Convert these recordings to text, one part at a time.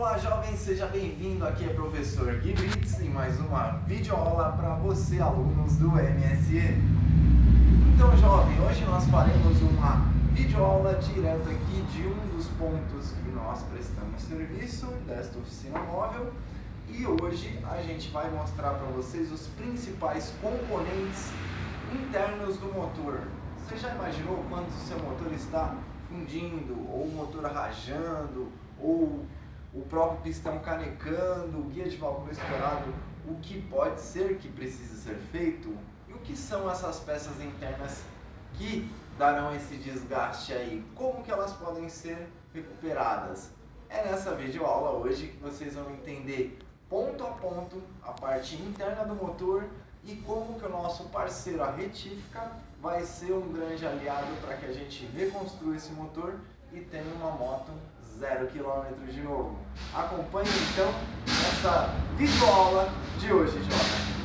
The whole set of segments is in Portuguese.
Olá jovem, seja bem-vindo, aqui é o professor Gui Brits em mais uma videoaula para você, alunos do MSN. Então jovem, hoje nós faremos uma videoaula direto aqui de um dos pontos que nós prestamos serviço desta oficina móvel. E hoje a gente vai mostrar para vocês os principais componentes internos do motor. Você já imaginou quando o seu motor está fundindo, ou o motor rajando, ou o próprio pistão canecando, o guia de válvula estourado, o que pode ser que precise ser feito? E o que são essas peças internas que darão esse desgaste aí? Como que elas podem ser recuperadas? É nessa videoaula hoje que vocês vão entender ponto a ponto a parte interna do motor e como que o nosso parceiro, a Retífica, vai ser um grande aliado para que a gente reconstrua esse motor e tenha uma moto 0 km de novo. Acompanhe então essa videoaula de hoje, jovem.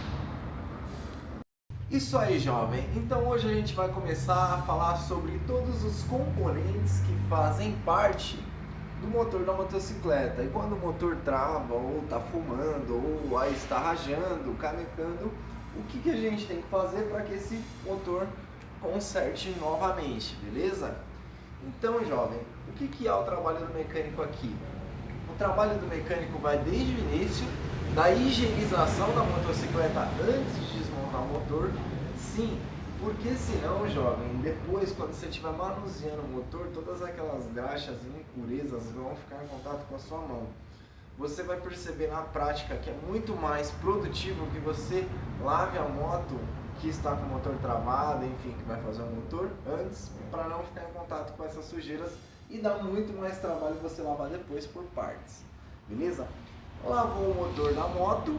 Isso aí, jovem. Então hoje a gente vai começar a falar sobre todos os componentes que fazem parte do motor da motocicleta. E quando o motor trava, ou está fumando, ou aí está rajando, canecando, o que a gente tem que fazer para que esse motor conserte novamente, beleza? Então, jovem, o que é o trabalho do mecânico aqui? O trabalho do mecânico vai desde o início, da higienização da motocicleta antes de desmontar o motor. Sim, porque senão, jovem, depois quando você estiver manuseando o motor, todas aquelas graxas e impurezas vão ficar em contato com a sua mão. Você vai perceber na prática que é muito mais produtivo que você lave a moto que está com o motor travado, enfim, que vai fazer o motor antes, para não ficar em contato com essas sujeiras, e dá muito mais trabalho você lavar depois por partes, beleza? Lavou o motor da moto,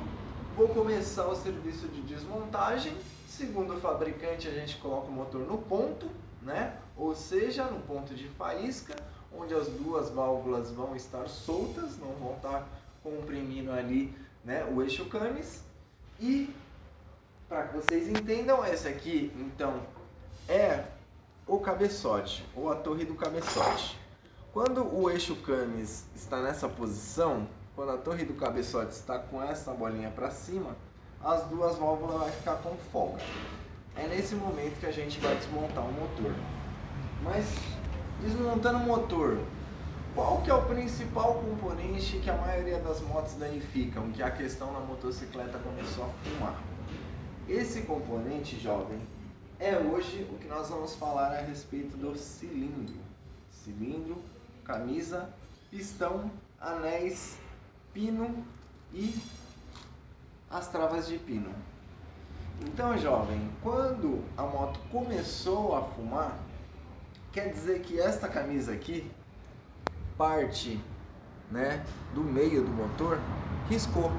vou começar o serviço de desmontagem. Segundo o fabricante, a gente coloca o motor no ponto, né? Ou seja, no ponto de faísca, onde as duas válvulas vão estar soltas, não vão estar comprimindo ali, né, o eixo camis. E para que vocês entendam, esse aqui então é o cabeçote, ou a torre do cabeçote. Quando o eixo camis está nessa posição, quando a torre do cabeçote está com essa bolinha para cima, as duas válvulas vão ficar com folga. É nesse momento que a gente vai desmontar o motor. Mas desmontando o motor, qual que é o principal componente que a maioria das motos danificam, que a questão na motocicleta começou a fumar? Esse componente, jovem, é hoje o que nós vamos falar a respeito do cilindro. Cilindro, camisa, pistão, anéis, pino e as travas de pino. Então, jovem, quando a moto começou a fumar, quer dizer que esta camisa aqui, parte, né, do meio do motor, riscou.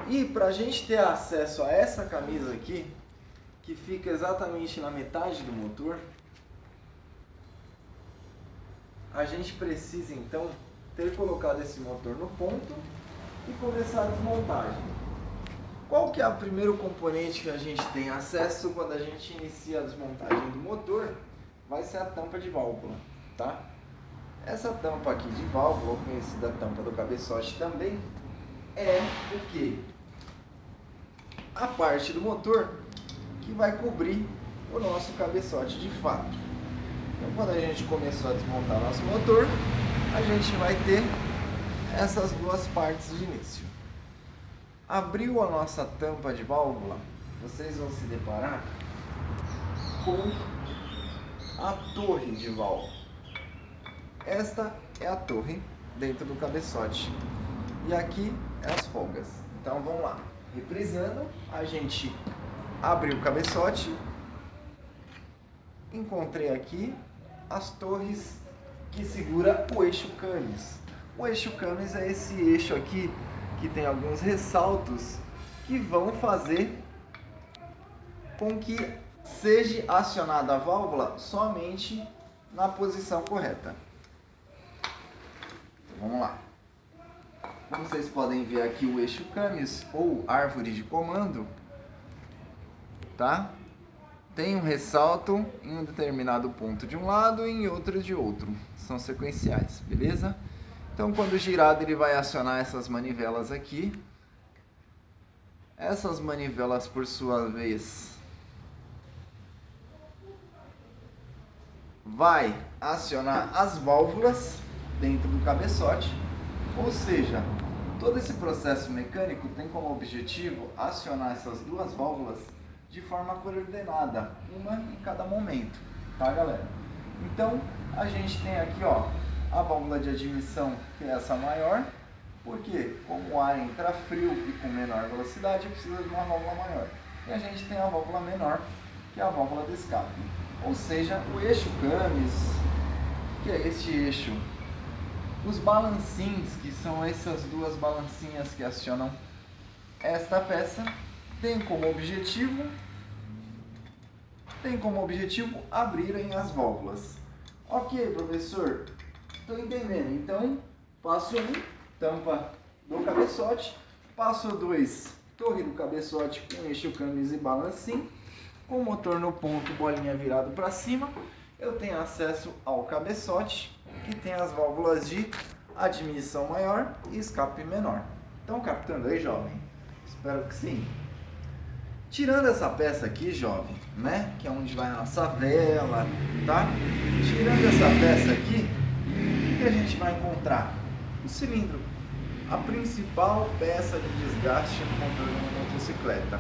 E para a gente ter acesso a essa camisa aqui, que fica exatamente na metade do motor, a gente precisa então ter colocado esse motor no ponto e começar a desmontagem. Qual que é o primeiro componente que a gente tem acesso quando a gente inicia a desmontagem do motor? Vai ser a tampa de válvula, tá? Essa tampa aqui de válvula, conhecida tampa do cabeçote também, é o que? A parte do motor que vai cobrir o nosso cabeçote de fato. Então, quando a gente começou a desmontar nosso motor, a gente vai ter essas duas partes de início. Abriu a nossa tampa de válvula, vocês vão se deparar com a torre de válvula. Esta é a torre dentro do cabeçote e aqui é as folgas. Então vamos lá, reprisando, a gente abriu o cabeçote, encontrei aqui as torres que segura o eixo camis. O eixo camis é esse eixo aqui que tem alguns ressaltos que vão fazer com que seja acionada a válvula somente na posição correta. Então, vamos lá. Como vocês podem ver aqui, o eixo camis ou árvore de comando, tá? Tem um ressalto em um determinado ponto de um lado e em outro de outro. São sequenciais, beleza? Então, quando girado, ele vai acionar essas manivelas aqui. Essas manivelas, por sua vez, vai acionar as válvulas dentro do cabeçote. Ou seja, todo esse processo mecânico tem como objetivo acionar essas duas válvulas de forma coordenada, uma em cada momento, tá, galera? Então, a gente tem aqui, ó, a válvula de admissão, que é essa maior, porque como o ar entra frio e com menor velocidade, precisa de uma válvula maior. E a gente tem a válvula menor, que é a válvula de escape. Ou seja, o eixo Camis, que é este eixo, os balancins, que são essas duas balancinhas que acionam esta peça, tem como objetivo abrirem as válvulas. Ok, professor, estou entendendo. Então, passo 1, tampa do cabeçote. Passo 2, torre do cabeçote com eixo Camis e balancim. Com o motor no ponto, bolinha virado para cima, eu tenho acesso ao cabeçote, que tem as válvulas de admissão maior e escape menor. Estão captando aí, jovem? Espero que sim. Tirando essa peça aqui, jovem, né, que é onde vai a nossa vela, tá? Tirando essa peça aqui, o que a gente vai encontrar? O cilindro, a principal peça de desgaste no motor de uma motocicleta.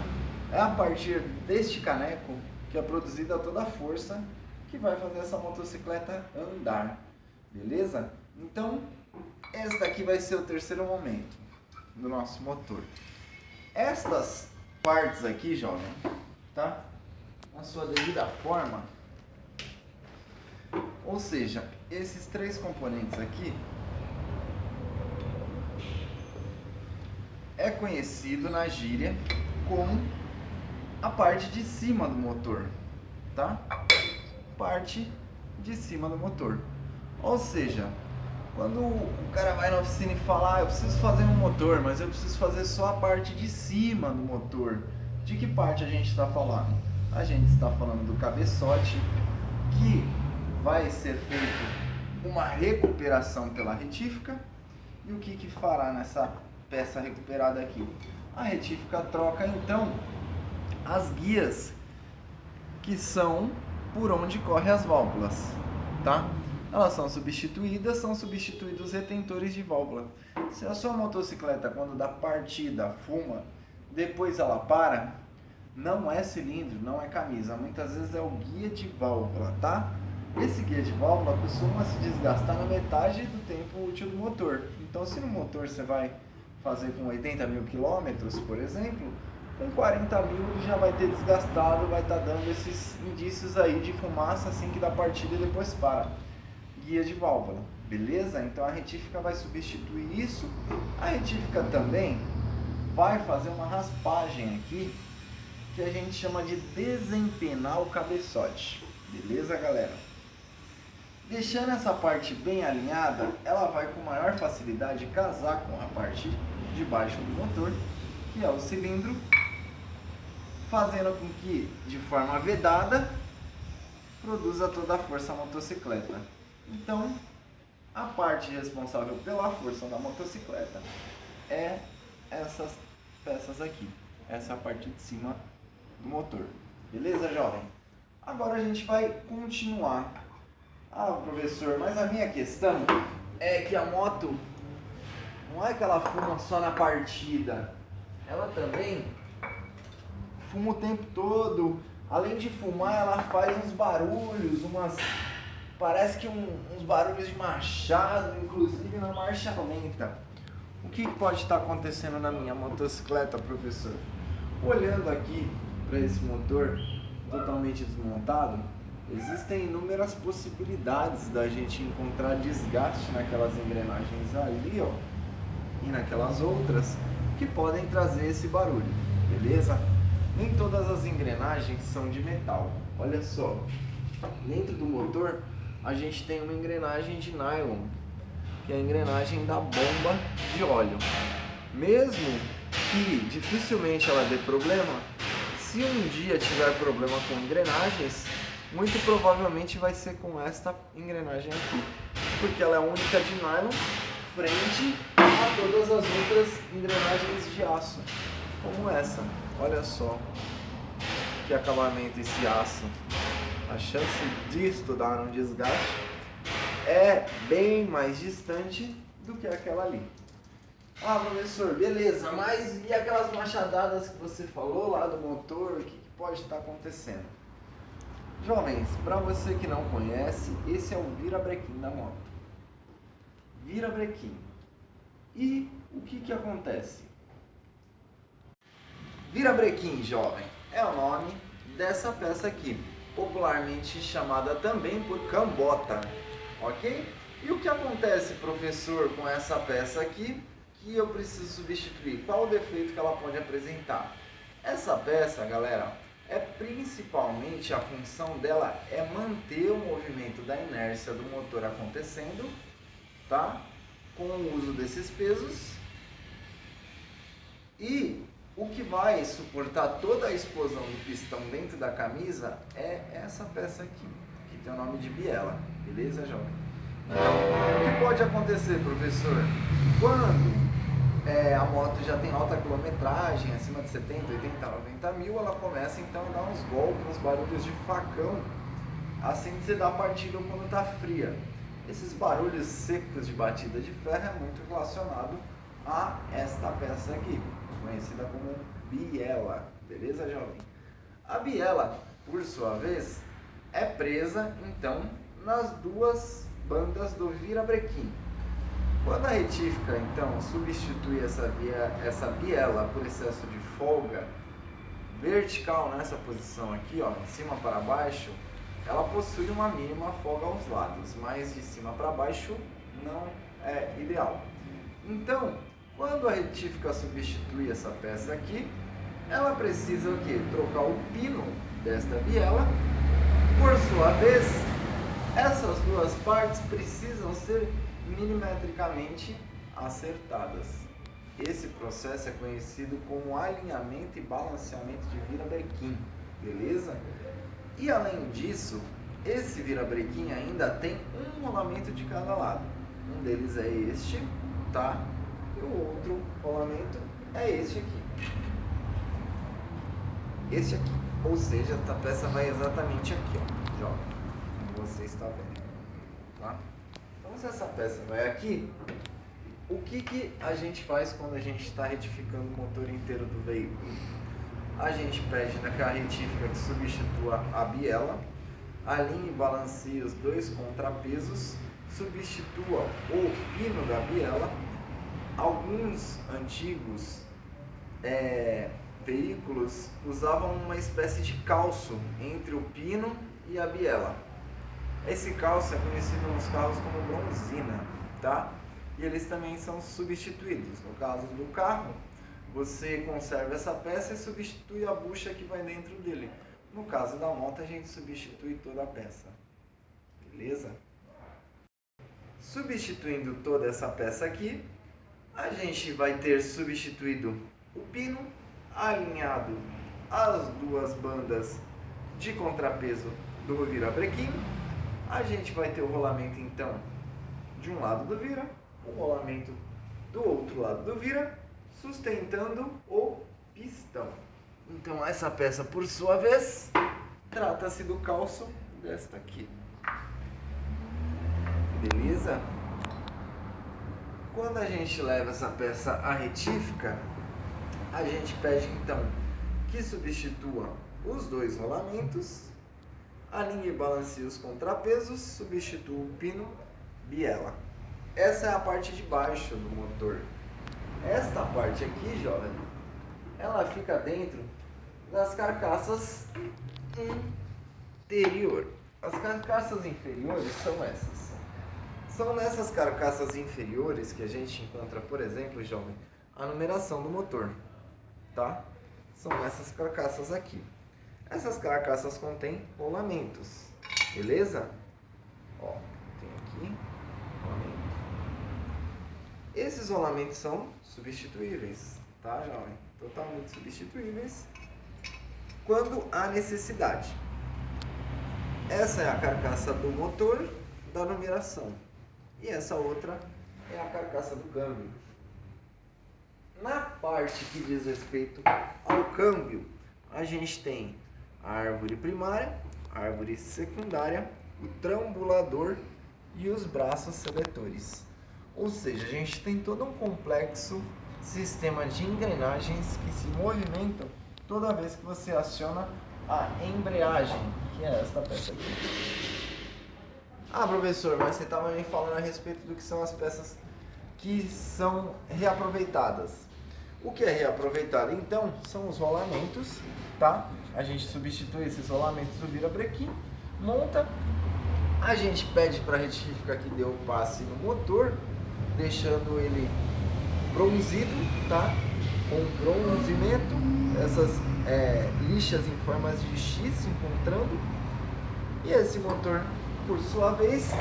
É a partir deste caneco que é produzida toda a força que vai fazer essa motocicleta andar, beleza? Então, esse daqui vai ser o terceiro momento do nosso motor. Estas partes aqui, jovem, tá? Na sua devida forma, ou seja, esses três componentes aqui é conhecido na gíria como a parte de cima do motor, tá? Parte de cima do motor. Ou seja, quando o cara vai na oficina e fala, eu preciso fazer um motor, mas eu preciso fazer só a parte de cima do motor. De que parte a gente está falando? A gente está falando do cabeçote, que vai ser feito uma recuperação pela retífica. E o que fará nessa peça recuperada aqui? A retífica troca então as guias que são por onde correm as válvulas, tá? Elas são substituídos os retentores de válvula. Se a sua motocicleta, quando dá partida, fuma, depois ela para, não é cilindro, não é camisa, muitas vezes é o guia de válvula, tá? Esse guia de válvula costuma se desgastar na metade do tempo útil do motor. Então, se no motor você vai fazer com 80 mil quilômetros, por exemplo, com 40 mil ele já vai ter desgastado, vai estar dando esses indícios aí de fumaça assim que dá partida e depois para. Guia de válvula, beleza? Então a retífica vai substituir isso. A retífica também vai fazer uma raspagem aqui, que a gente chama de desempenar o cabeçote, beleza, galera? Deixando essa parte bem alinhada, ela vai com maior facilidade casar com a parte de baixo do motor, que é o cilindro, fazendo com que, de forma vedada, produza toda a força da motocicleta. Então, a parte responsável pela força da motocicleta é essas peças aqui. Essa é a parte de cima do motor. Beleza, jovem? Agora a gente vai continuar. Ah, professor, mas a minha questão é que a moto não é que ela fuma só na partida. Ela também fuma o tempo todo. Além de fumar, ela faz uns barulhos, parece que uns barulhos de machado, inclusive na marcha lenta. O que pode estar acontecendo na minha motocicleta, professor? Olhando aqui para esse motor totalmente desmontado, existem inúmeras possibilidades da gente encontrar desgaste naquelas engrenagens ali, ó, e naquelas outras que podem trazer esse barulho, beleza? Nem todas as engrenagens são de metal. Olha só, dentro do motor a gente tem uma engrenagem de nylon, que é a engrenagem da bomba de óleo. Mesmo que dificilmente ela dê problema, se um dia tiver problema com engrenagens, muito provavelmente vai ser com esta engrenagem aqui, porque ela é única de nylon, frente a todas as outras engrenagens de aço, como essa. Olha só que acabamento esse aço. A chance disto dar um desgaste é bem mais distante do que aquela ali. Ah, professor, beleza, mas e aquelas machadadas que você falou lá do motor, o que pode estar acontecendo? Jovens, para você que não conhece, esse é o virabrequim da moto. Virabrequim. E o que acontece? Virabrequim, jovem, é o nome dessa peça aqui, popularmente chamada também por cambota, ok? E o que acontece, professor, com essa peça aqui que eu preciso substituir? Qual o defeito que ela pode apresentar? Essa peça, galera, principalmente a função dela é manter o movimento da inércia do motor acontecendo, tá? Com o uso desses pesos. E o que vai suportar toda a explosão do pistão dentro da camisa é essa peça aqui, que tem o nome de biela, beleza, jovem? Então, o que pode acontecer, professor? Quando a moto já tem alta quilometragem, acima de 70, 80, 90 mil, ela começa então a dar uns golpes, uns barulhos de facão, assim que você dá a partida quando está fria. Esses barulhos secos de batida de ferro é muito relacionado a esta peça aqui, conhecida como biela, beleza, jovem? A biela, por sua vez, é presa então nas duas bandas do virabrequim. Quando a retífica então substitui essa biela por excesso de folga vertical nessa posição aqui, ó, de cima para baixo, ela possui uma mínima folga aos lados, mas de cima para baixo não é ideal. Então, quando a retífica substitui essa peça aqui, ela precisa o quê? Trocar o pino desta biela. Por sua vez, essas duas partes precisam ser milimetricamente acertadas. Esse processo é conhecido como alinhamento e balanceamento de virabrequim, beleza? E além disso, esse virabrequim ainda tem um rolamento de cada lado. Um deles é este, tá? E o outro rolamento é este aqui. Este aqui. Ou seja, essa peça vai exatamente aqui, ó, jovem, como você está vendo, tá? Então, se essa peça vai aqui, o que a gente faz quando a gente está retificando o motor inteiro do veículo? A gente pede naquela retífica que substitua a biela, alinhe e balanceie os dois contrapesos, substitua o pino da biela. Alguns antigos veículos usavam uma espécie de calço entre o pino e a biela. Esse calço é conhecido nos carros como bronzina, tá? E eles também são substituídos. No caso do carro, você conserva essa peça e substitui a bucha que vai dentro dele. No caso da moto, a gente substitui toda a peça, beleza? Substituindo toda essa peça aqui, a gente vai ter substituído o pino, alinhado as duas bandas de contrapeso do virabrequim. A gente vai ter o rolamento então de um lado do vira, o rolamento do outro lado do vira, sustentando o pistão. Então essa peça, por sua vez, trata-se do calço desta aqui. Beleza? Quando a gente leva essa peça à retífica, a gente pede então que substitua os dois rolamentos, alinhe e balanceie os contrapesos, substitua o pino, biela. Essa é a parte de baixo do motor. Esta parte aqui, jovem, ela fica dentro das carcaças interior. As carcaças inferiores são essas. São nessas carcaças inferiores que a gente encontra, por exemplo, jovem, a numeração do motor, tá? São essas carcaças aqui. Essas carcaças contêm rolamentos, beleza? Ó, tem aqui rolamento. Esses rolamentos são substituíveis, tá, jovem? Totalmente substituíveis quando há necessidade. Essa é a carcaça do motor da numeração. E essa outra é a carcaça do câmbio. Na parte que diz respeito ao câmbio, a gente tem a árvore primária, a árvore secundária, o trambulador e os braços seletores. Ou seja, a gente tem todo um complexo sistema de engrenagens que se movimentam toda vez que você aciona a embreagem, que é esta peça aqui. Ah, professor, mas você estava me falando a respeito do que são as peças que são reaproveitadas. O que é reaproveitado? Então, são os rolamentos, tá? A gente substitui esses rolamentos do virabrequim, monta, a gente pede para a retífica que dê o passe no motor, deixando ele bronzido, tá? Com bronzimento, essas lixas em formas de X se encontrando, e esse motor, por sua vez,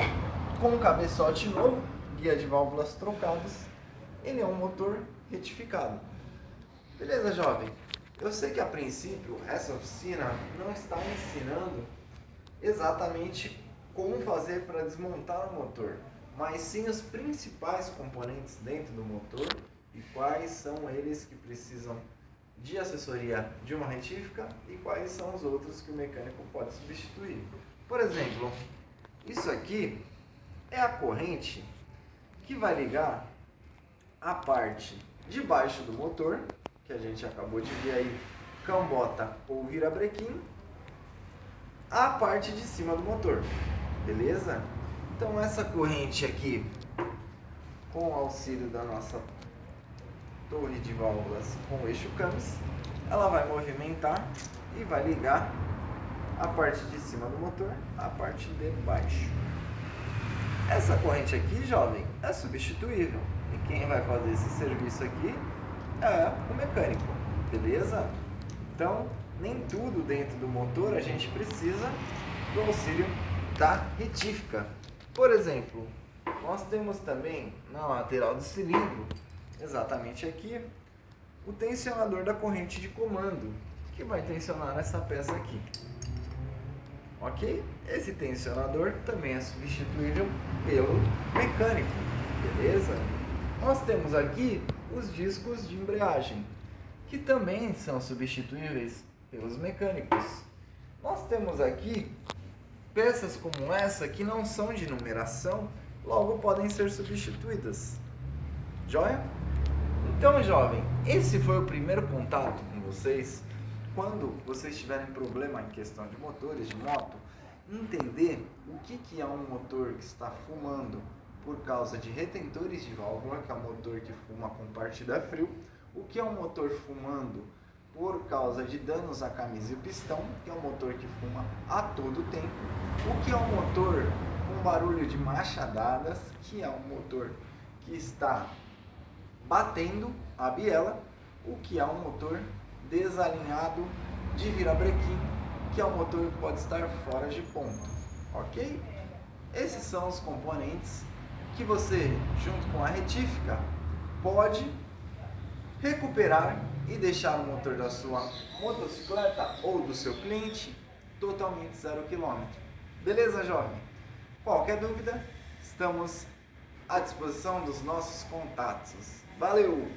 com cabeçote novo, guia de válvulas trocados, ele é um motor retificado. Beleza, jovem? Eu sei que a princípio essa oficina não está ensinando exatamente como fazer para desmontar o motor, mas sim os principais componentes dentro do motor e quais são eles que precisam de assessoria de uma retífica e quais são os outros que o mecânico pode substituir. Por exemplo, isso aqui é a corrente que vai ligar a parte de baixo do motor, que a gente acabou de ver aí, cambota ou virabrequim, a parte de cima do motor, beleza? Então essa corrente aqui, com o auxílio da nossa torre de válvulas com o eixo Camis, ela vai movimentar e vai ligar a parte de cima do motor à parte de baixo. Essa corrente aqui, jovem, é substituível. E quem vai fazer esse serviço aqui é o mecânico, beleza? Então, nem tudo dentro do motor a gente precisa do auxílio da retífica. Por exemplo, nós temos também na lateral do cilindro, exatamente aqui, o tensionador da corrente de comando, que vai tensionar essa peça aqui. Ok? Esse tensionador também é substituível pelo mecânico, beleza? Nós temos aqui os discos de embreagem, que também são substituíveis pelos mecânicos. Nós temos aqui peças como essa que não são de numeração, logo podem ser substituídas. Joia? Então, jovem, esse foi o primeiro contato com vocês. Quando vocês tiverem problema em questão de motores de moto, entender o que é um motor que está fumando por causa de retentores de válvula, que é um motor que fuma com partida a frio, o que é um motor fumando por causa de danos à camisa e pistão, que é um motor que fuma a todo tempo, o que é um motor com barulho de machadadas, que é um motor que está batendo a biela, o que é um motor desalinhado de virabrequim, que é um motor que pode estar fora de ponto, ok? Esses são os componentes que você, junto com a retífica, pode recuperar e deixar o motor da sua motocicleta ou do seu cliente totalmente 0 km. Beleza, jovem? Qualquer dúvida, estamos à disposição dos nossos contatos. Valeu!